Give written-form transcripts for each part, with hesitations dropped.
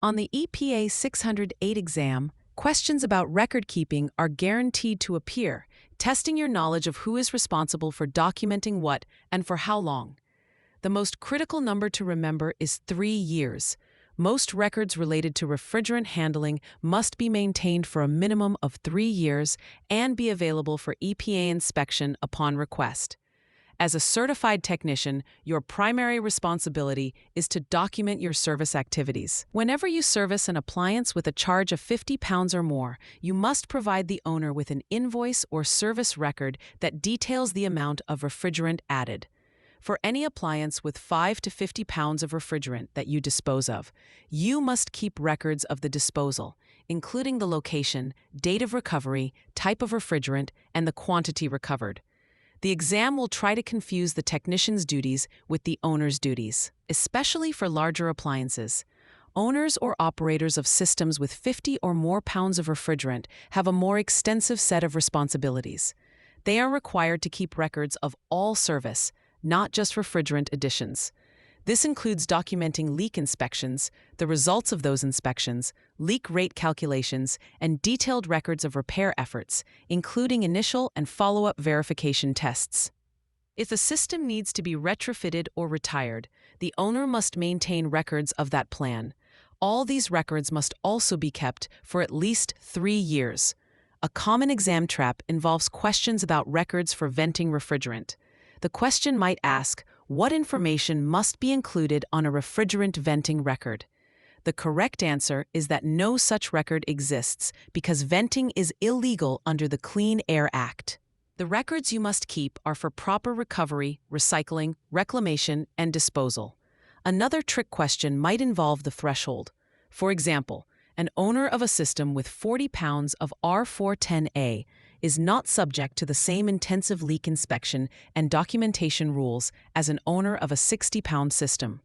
On the EPA 608 exam, questions about record keeping are guaranteed to appear, testing your knowledge of who is responsible for documenting what and for how long. The most critical number to remember is 3 years. Most records related to refrigerant handling must be maintained for a minimum of 3 years and be available for EPA inspection upon request. As a certified technician, your primary responsibility is to document your service activities. Whenever you service an appliance with a charge of £50 or more, you must provide the owner with an invoice or service record that details the amount of refrigerant added. For any appliance with 5 to 50 pounds of refrigerant that you dispose of, you must keep records of the disposal, including the location, date of recovery, type of refrigerant, and the quantity recovered. The exam will try to confuse the technician's duties with the owner's duties, especially for larger appliances. Owners or operators of systems with 50 or more pounds of refrigerant have a more extensive set of responsibilities. They are required to keep records of all service, not just refrigerant additions. This includes documenting leak inspections, the results of those inspections, leak rate calculations, and detailed records of repair efforts, including initial and follow-up verification tests. If a system needs to be retrofitted or retired, the owner must maintain records of that plan. All these records must also be kept for at least 3 years. A common exam trap involves questions about records for venting refrigerant. The question might ask, what information must be included on a refrigerant venting record? The correct answer is that no such record exists because venting is illegal under the Clean Air Act. The records you must keep are for proper recovery, recycling, reclamation, and disposal. Another trick question might involve the threshold. For example, an owner of a system with 40 pounds of R410A is not subject to the same intensive leak inspection and documentation rules as an owner of a 60-pound system.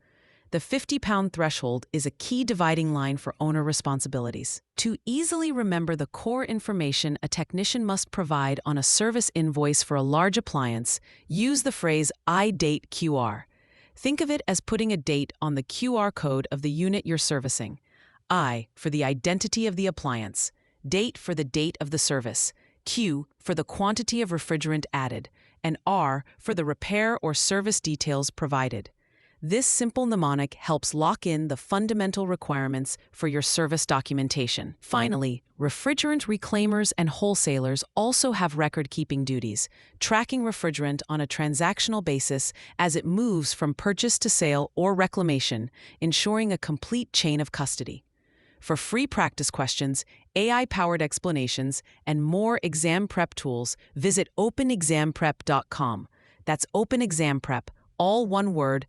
The 50-pound threshold is a key dividing line for owner responsibilities. To easily remember the core information a technician must provide on a service invoice for a large appliance, use the phrase I-date QR. Think of it as putting a date on the QR code of the unit you're servicing. I for the identity of the appliance, date for the date of the service, Q for the quantity of refrigerant added, and R for the repair or service details provided. This simple mnemonic helps lock in the fundamental requirements for your service documentation. Finally, refrigerant reclaimers and wholesalers also have record-keeping duties, tracking refrigerant on a transactional basis as it moves from purchase to sale or reclamation, ensuring a complete chain of custody. For free practice questions, AI-powered explanations, and more exam prep tools, visit openexamprep.com. That's openexamprep, all one word,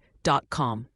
.com.